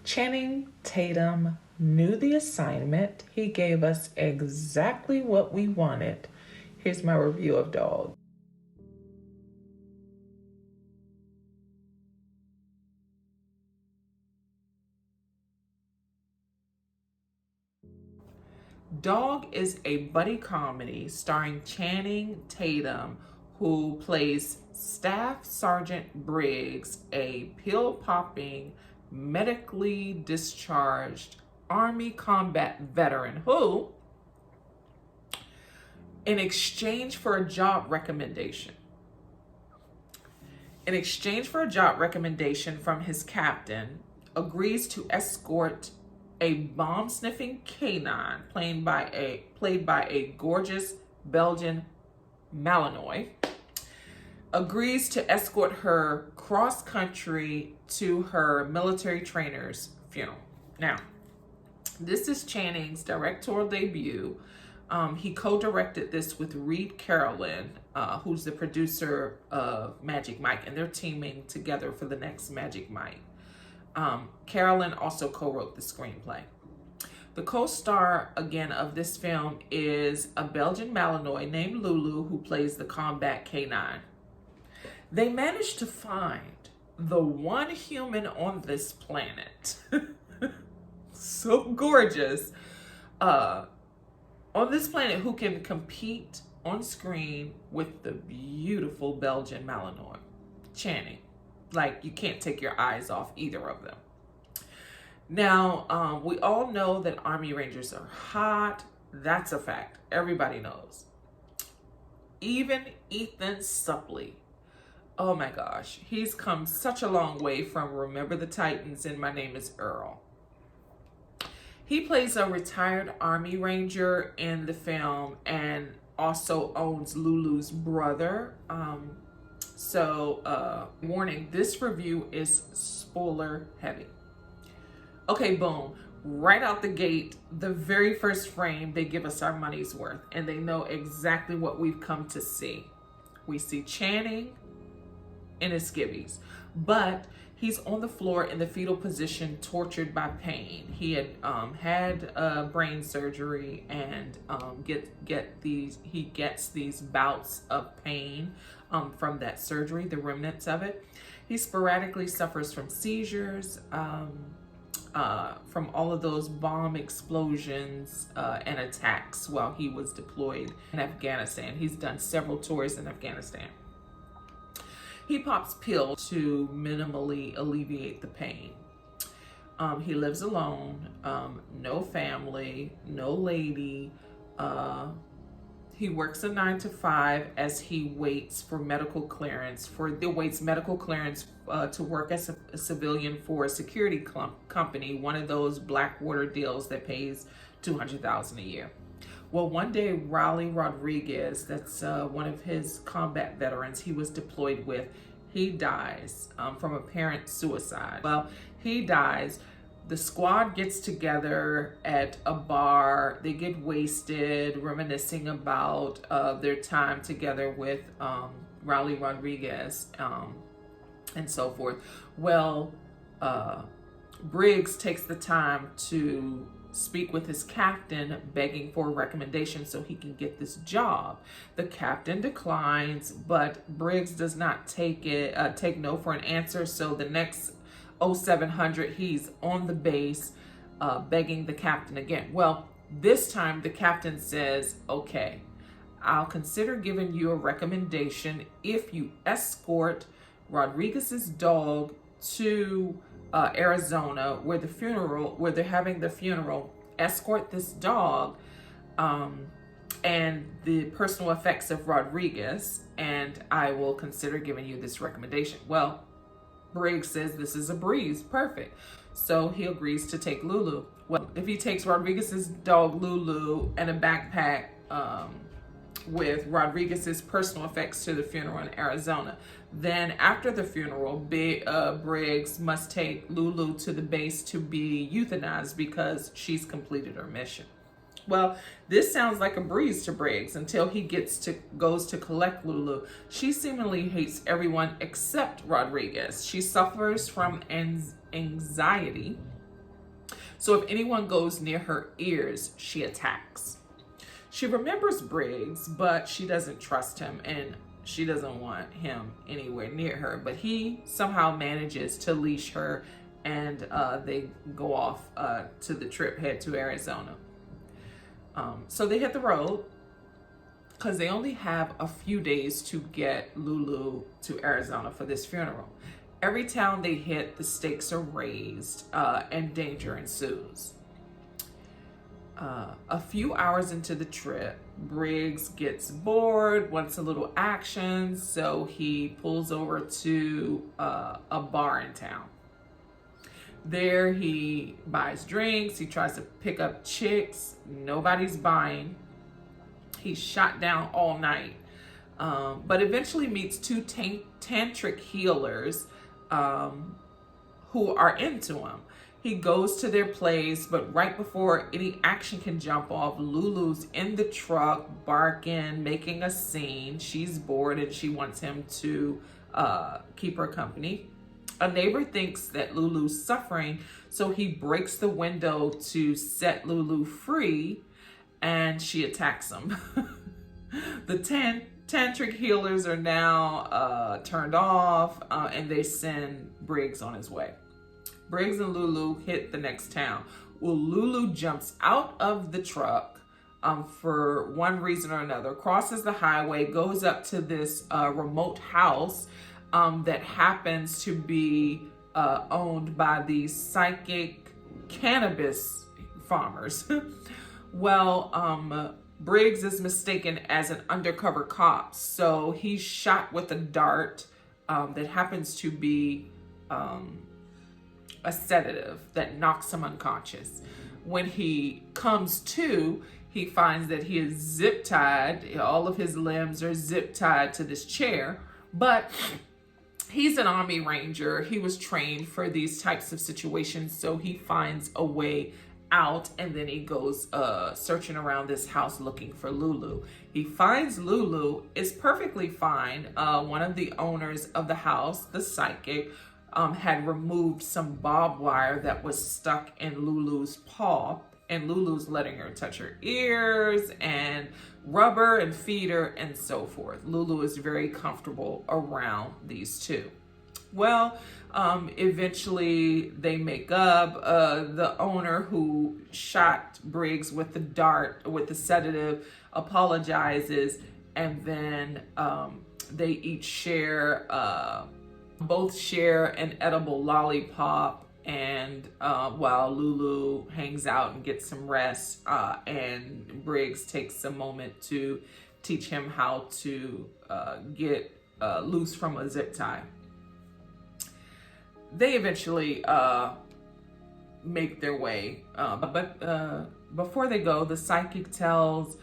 Channing Tatum knew the assignment. He gave us exactly what we wanted. Here's my review of Dog. Dog is a buddy comedy starring Channing Tatum, who plays Staff Sergeant Briggs, a pill popping, medically discharged Army combat veteran who, in exchange for a job recommendation, from his captain, agrees to escort a bomb-sniffing canine played by a gorgeous Belgian Malinois, agrees to escort her cross-country to her military trainer's funeral. Now, this is Channing's directorial debut. He co-directed this with Reed Carolyn, who's the producer of Magic Mike, and they're teaming together for the next Magic Mike. Carolyn also co-wrote the screenplay. The co-star, again, of this film is a Belgian Malinois named Lulu, who plays the combat canine. They managed to find the one human on this planet, so gorgeous, on this planet who can compete on screen with the beautiful Belgian Malinois, Channing. Like, you can't take your eyes off either of them. Now, we all know that Army Rangers are hot. That's a fact. Everybody knows. Even Ethan Suplee. Oh my gosh. He's come such a long way from Remember the Titans and My Name is Earl. He plays a retired Army Ranger in the film and also owns Lulu's brother. Warning, this review is spoiler heavy. Okay, boom. Right out the gate, the very first frame, they give us our money's worth, and they know exactly what we've come to see. We see Channing in his skivvies, but he's on the floor in the fetal position, tortured by pain. He had had brain surgery and he gets these bouts of pain from that surgery, the remnants of it. He sporadically suffers from seizures, from all of those bomb explosions and attacks while he was deployed in Afghanistan. He's done several tours in Afghanistan. He pops pills to minimally alleviate the pain. He lives alone, no family, no lady. He works a 9 to 5 as he waits medical clearance to work as a civilian for a security company, one of those Blackwater deals that pays $200,000 a year. Well, one day, Raleigh Rodriguez, that's one of his combat veterans he was deployed with, he dies from apparent suicide. Well, he dies. The squad gets together at a bar. They get wasted, reminiscing about their time together with Raleigh Rodriguez and so forth. Well, Briggs takes the time to speak with his captain, begging for a recommendation so he can get this job. The captain declines, but Briggs does not take no for an answer. So the next 0700, he's on the base, begging the captain again. Well, this time the captain says, okay, I'll consider giving you a recommendation if you escort Rodriguez's dog to Arizona, where they're having the funeral. Escort this dog and the personal effects of Rodriguez, and I will consider giving you this recommendation. Well, Briggs says this is a breeze, perfect. So he agrees to take Lulu. Well, if he takes Rodriguez's dog Lulu and a backpack with Rodriguez's personal effects to the funeral in Arizona, then after the funeral, Briggs must take Lulu to the base to be euthanized because she's completed her mission. Well, this sounds like a breeze to Briggs until he goes to collect Lulu. She seemingly hates everyone except Rodriguez. She suffers from anxiety So if anyone goes near her ears, she attacks. She remembers Briggs, but she doesn't trust him, and she doesn't want him anywhere near her. But he somehow manages to leash her, and they go off to the trip, head to Arizona. So they hit the road because they only have a few days to get Lulu to Arizona for this funeral. Every town they hit, the stakes are raised and danger ensues. A few hours into the trip, Briggs gets bored, wants a little action, so he pulls over to a bar in town. There he buys drinks, he tries to pick up chicks, nobody's buying. He's shot down all night, but eventually meets two tantric healers who are into him. He goes to their place, but right before any action can jump off, Lulu's in the truck, barking, making a scene. She's bored and she wants him to keep her company. A neighbor thinks that Lulu's suffering, so he breaks the window to set Lulu free, and she attacks him. The tantric healers are now turned off, and they send Briggs on his way. Briggs and Lulu hit the next town. Well, Lulu jumps out of the truck for one reason or another, crosses the highway, goes up to this remote house that happens to be owned by these psychic cannabis farmers. Well, Briggs is mistaken as an undercover cop, so he's shot with a dart that happens to be a sedative that knocks him unconscious. When he comes to, he finds that he is zip tied. All of his limbs are zip tied to this chair, but he's an Army Ranger. He was trained for these types of situations, so he finds a way out, and then he goes searching around this house looking for Lulu. He finds Lulu, is perfectly fine. One of the owners of the house, the psychic, had removed some barbed wire that was stuck in Lulu's paw, and Lulu's letting her touch her ears and rubber and feed her and so forth. Lulu is very comfortable around these two. Well, eventually they make up. The owner who shot Briggs with the dart, with the sedative, apologizes, and then they each share, both share an edible lollipop, and while Lulu hangs out and gets some rest, and Briggs takes a moment to teach him how to get loose from a zip tie. They eventually make their way, but before they go, the psychic tells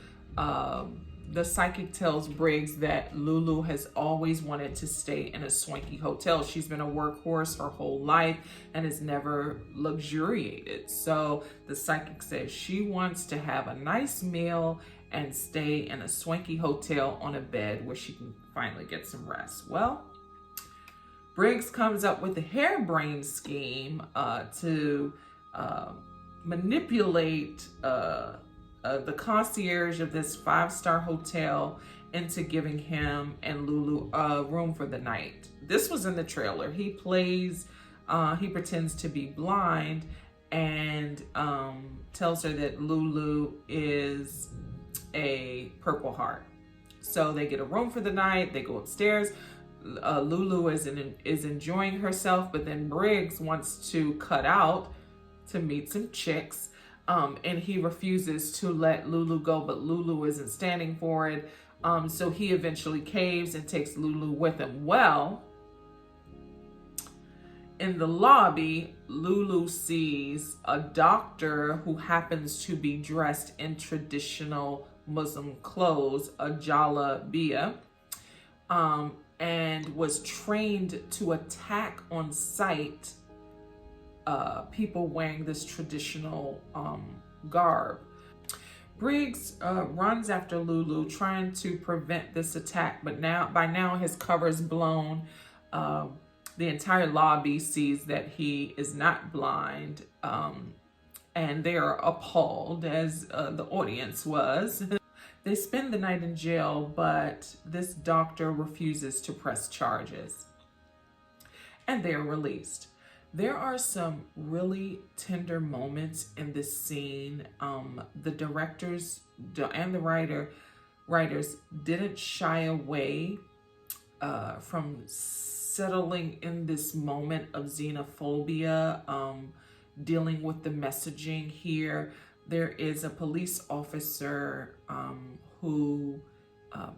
Briggs that Lulu has always wanted to stay in a swanky hotel. She's been a workhorse her whole life and has never luxuriated. So the psychic says she wants to have a nice meal and stay in a swanky hotel on a bed where she can finally get some rest. Well, Briggs comes up with a harebrained scheme to manipulate the concierge of this 5-star hotel into giving him and Lulu a room for the night. This was in the trailer. He pretends to be blind and tells her that Lulu is a Purple Heart. So they get a room for the night. They go upstairs. Lulu is enjoying herself, but then Briggs wants to cut out to meet some chicks. And he refuses to let Lulu go, but Lulu isn't standing for it. So he eventually caves and takes Lulu with him. Well, in the lobby, Lulu sees a doctor who happens to be dressed in traditional Muslim clothes, a jalabia, and was trained to attack on sight people wearing this traditional garb. Briggs runs after Lulu, trying to prevent this attack, but by now his cover is blown. The entire lobby sees that he is not blind, and they are appalled, as the audience was. They spend the night in jail, but this doctor refuses to press charges, and they're released. There are some really tender moments in this scene. The directors and the writers didn't shy away from settling in this moment of xenophobia, dealing with the messaging here. There is a police officer who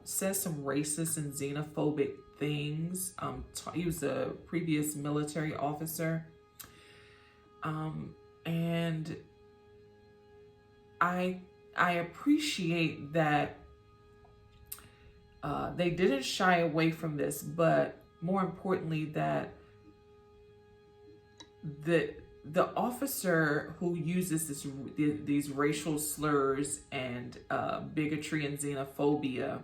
says some racist and xenophobic things. He was a previous military officer. And I appreciate that they didn't shy away from this, but more importantly that the officer who uses these racial slurs and bigotry and xenophobia,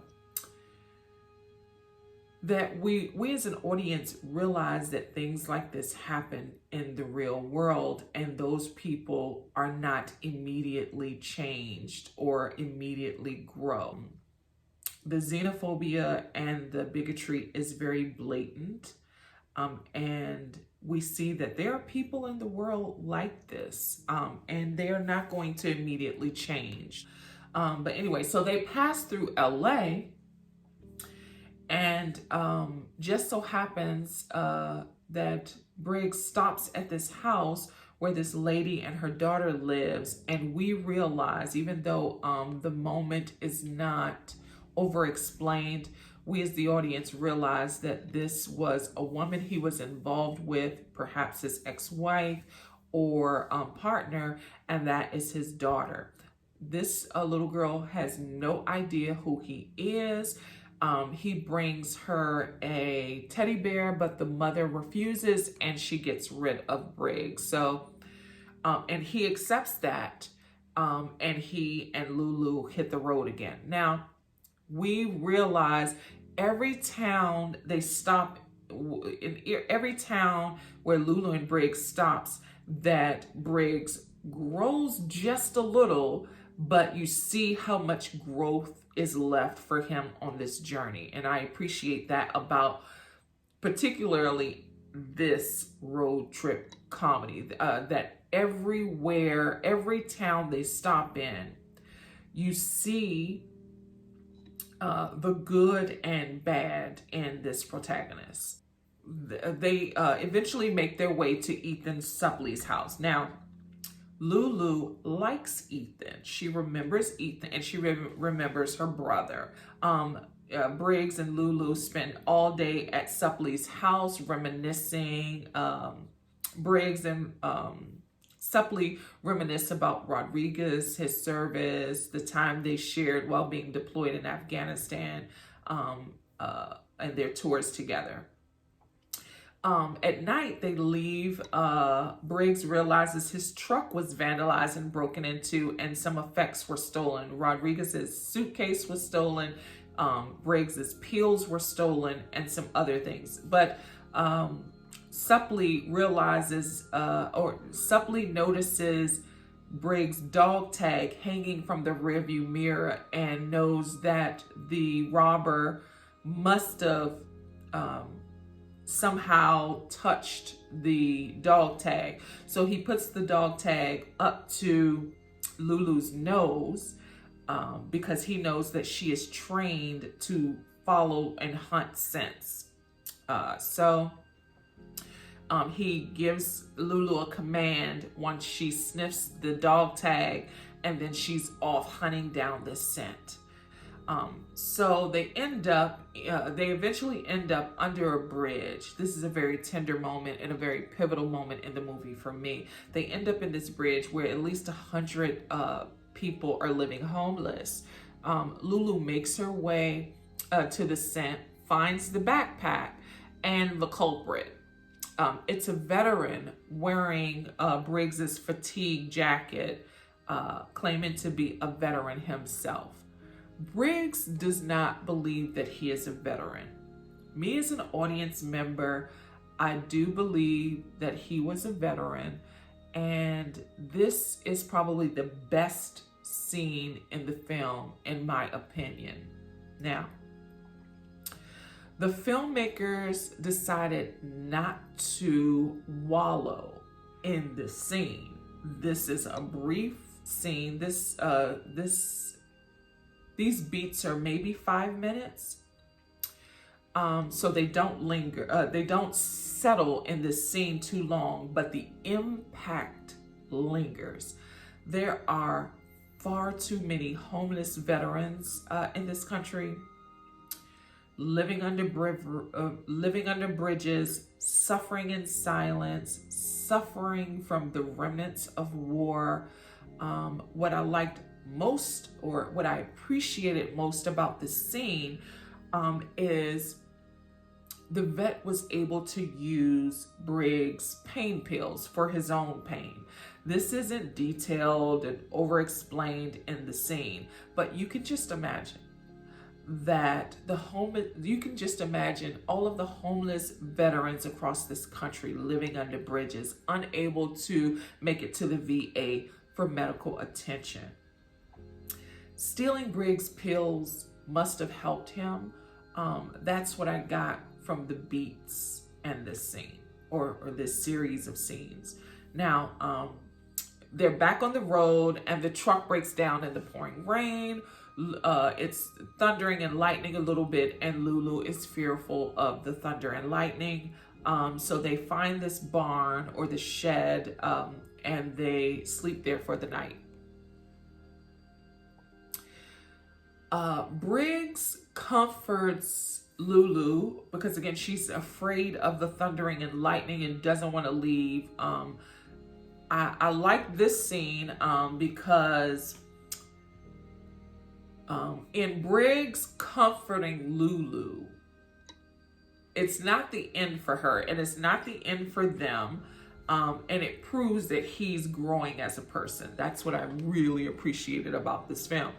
that we as an audience realize that things like this happen in the real world, and those people are not immediately changed or immediately grow. The xenophobia and the bigotry is very blatant, and we see that there are people in the world like this, and they are not going to immediately change. But anyway, so they pass through LA, and just so happens that Briggs stops at this house where this lady and her daughter lives, and we realize, even though the moment is not over-explained, we as the audience realize that this was a woman he was involved with, perhaps his ex-wife or partner, and that is his daughter. This little girl has no idea who he is. He brings her a teddy bear, but the mother refuses, and she gets rid of Briggs. So, and he accepts that, and he and Lulu hit the road again. Now, we realize every town they stop, in every town where Lulu and Briggs stops, that Briggs grows just a little, but you see how much growth is left for him on this journey. And I appreciate that about particularly this road trip comedy, that everywhere, every town they stop in, you see the good and bad in this protagonist. They eventually make their way to Ethan Suppley's house. Now, Lulu likes Ethan. She remembers Ethan, and she remembers her brother. Briggs and Lulu spend all day at Suppley's house reminiscing. Briggs and Suppley reminisce about Rodriguez, his service, the time they shared while being deployed in Afghanistan, and their tours together. At night, they leave. Briggs realizes his truck was vandalized and broken into, and some effects were stolen. Rodriguez's suitcase was stolen. Briggs's pills were stolen, and some other things. But Suppley notices Briggs' dog tag hanging from the rearview mirror and knows that the robber must have somehow touched the dog tag. So he puts the dog tag up to Lulu's nose because he knows that she is trained to follow and hunt scents. He gives Lulu a command once she sniffs the dog tag, and then she's off hunting down this scent. So they eventually end up under a bridge. This is a very tender moment and a very pivotal moment in the movie for me. They end up in this bridge where at least 100 people are living homeless. Lulu makes her way to the scent, finds the backpack and the culprit. It's a veteran wearing Briggs's fatigue jacket, claiming to be a veteran himself. Briggs does not believe that he is a veteran. Me as an audience member, I do believe that he was a veteran, And this is probably the best scene in the film, in my opinion. Now, the filmmakers decided not to wallow in this scene. This is a brief scene. These beats are maybe 5 minutes. So they don't linger, they don't settle in this scene too long, but the impact lingers. There are far too many homeless veterans in this country, living under bridges, suffering in silence, suffering from the remnants of war. What I liked most, or what I appreciated most about this scene, is the vet was able to use Briggs' pain pills for his own pain. This isn't detailed and over-explained in the scene, but you can just imagine that you can just imagine all of the homeless veterans across this country living under bridges, unable to make it to the VA for medical attention. Stealing Briggs' pills must have helped him. That's what I got from the beats and this scene, or this series of scenes. Now, they're back on the road and the truck breaks down in the pouring rain. It's thundering and lightning a little bit, and Lulu is fearful of the thunder and lightning. So they find this barn or the shed, and they sleep there for the night. Briggs comforts Lulu because, again, she's afraid of the thundering and lightning and doesn't want to leave. I like this scene because in Briggs comforting Lulu, it's not the end for her, and it's not the end for them. And it proves that he's growing as a person. That's what I really appreciated about this film.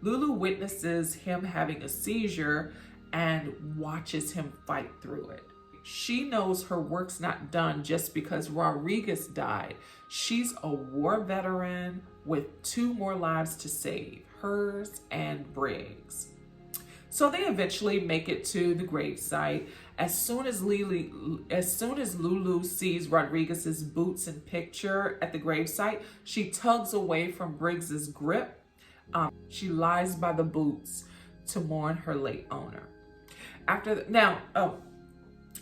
Lulu witnesses him having a seizure and watches him fight through it. She knows her work's not done just because Rodriguez died. She's a war veteran with 2 more lives to save, hers and Briggs. So they eventually make it to the gravesite. As soon as Lulu sees Rodriguez's boots and picture at the gravesite, she tugs away from Briggs's grip. She lies by the boots to mourn her late owner. After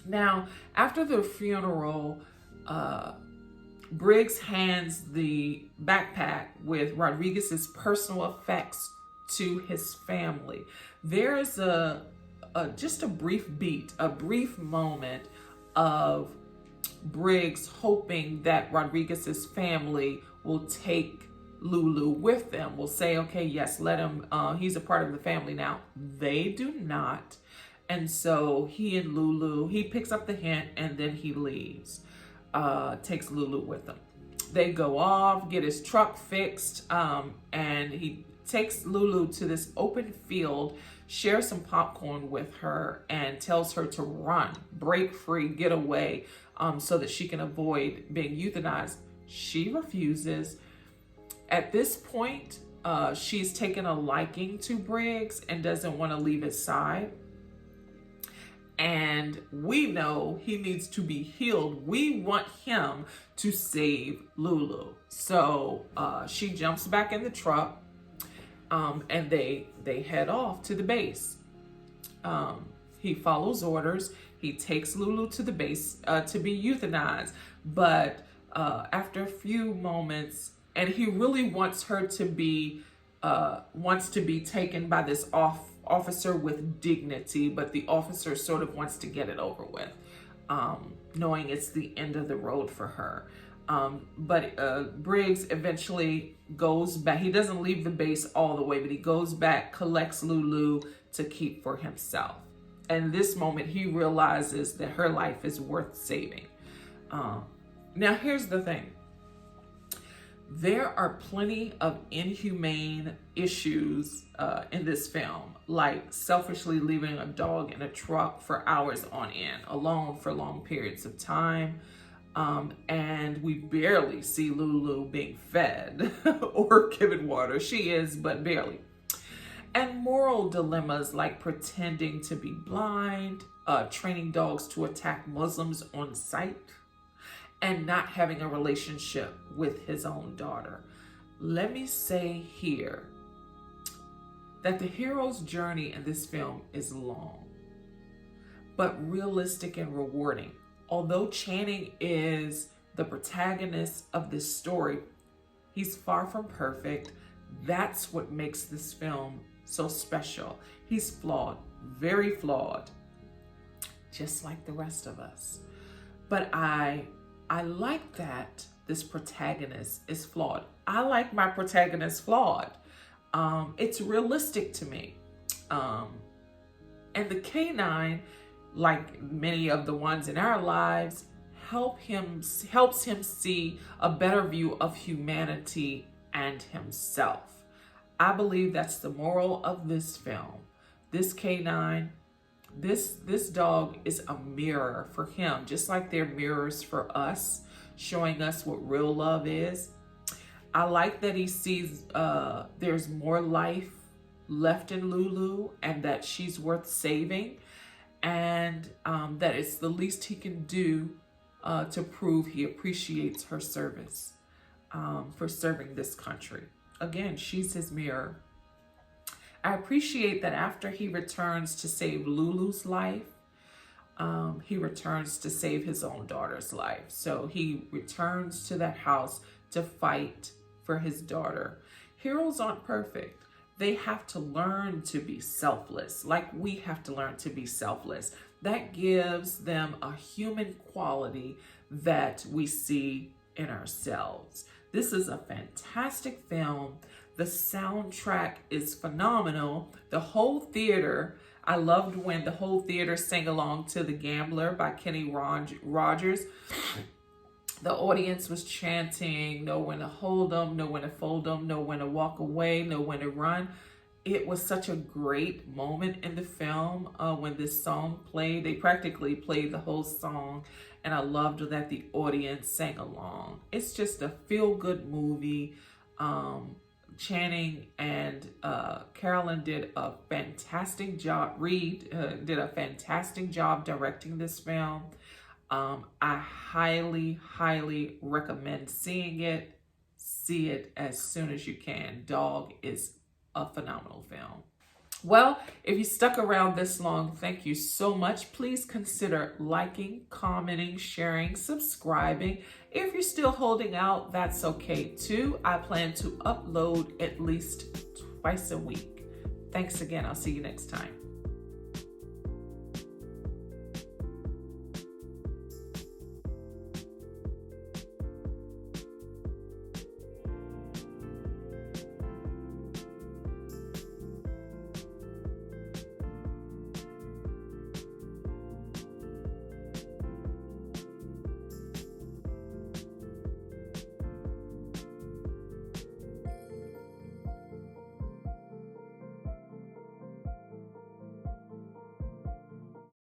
the funeral, Briggs hands the backpack with Rodriguez's personal effects to his family. There's just a brief moment of Briggs hoping that Rodriguez's family will take Lulu with them, will say, okay, yes, let him, he's a part of the family now. They do not. And so he picks up the hint and then he leaves, takes Lulu with him. They go off, get his truck fixed, and he takes Lulu to this open field, shares some popcorn with her, and tells her to run, break free, get away, so that she can avoid being euthanized. She refuses. At this point, she's taken a liking to Briggs and doesn't want to leave his side. And we know he needs to be healed. We want him to save Lulu. So she jumps back in the truck, and they head off to the base. He follows orders. He takes Lulu to the base to be euthanized. But after a few moments, and he really wants her to be, taken by this officer with dignity, but the officer sort of wants to get it over with, knowing it's the end of the road for her. But Briggs eventually goes back. He doesn't leave the base all the way, but he goes back, collects Lulu to keep for himself. And this moment, he realizes that her life is worth saving. Now, here's the thing. There are plenty of inhumane issues in this film, like selfishly leaving a dog in a truck for hours on end, alone for long periods of time, And we barely see Lulu being fed or given water. She is, but barely. And moral dilemmas like pretending to be blind, training dogs to attack Muslims on sight, and not having a relationship with his own daughter. Let me say here that the hero's journey in this film is long, but realistic and rewarding. Although Channing is the protagonist of this story, he's far from perfect. That's what makes this film so special. He's flawed, very flawed, just like the rest of us. But I like that this protagonist is flawed. I like my protagonist flawed. It's realistic to me. And the canine, like many of the ones in our lives, helps him see a better view of humanity and himself. I believe that's the moral of this film. This canine, this dog is a mirror for him, just like they're mirrors for us, showing us what real love is. I like that he sees there's more life left in Lulu and that she's worth saving, and that it's the least he can do to prove he appreciates her service for serving this country. Again, she's his mirror. I appreciate that after he returns to save Lulu's life, he returns to save his own daughter's life. So he returns to that house to fight for his daughter. Heroes aren't perfect. They have to learn to be selfless, like we have to learn to be selfless. That gives them a human quality that we see in ourselves. This is a fantastic film. The soundtrack is phenomenal. The whole theater, I loved when the whole theater sang along to The Gambler by Kenny Rogers. The audience was chanting, know when to hold them, know when to fold them, know when to walk away, know when to run. It was such a great moment in the film when this song played. They practically played the whole song, and I loved that the audience sang along. It's just a feel-good movie. Channing and Carolyn did a fantastic job. Reed did a fantastic job directing this film. I highly, highly recommend seeing it. See it as soon as you can. Dog is a phenomenal film. Well, if you stuck around this long, thank you so much. Please consider liking, commenting, sharing, subscribing. If you're still holding out, that's okay too. I plan to upload at least twice a week. Thanks again. I'll see you next time.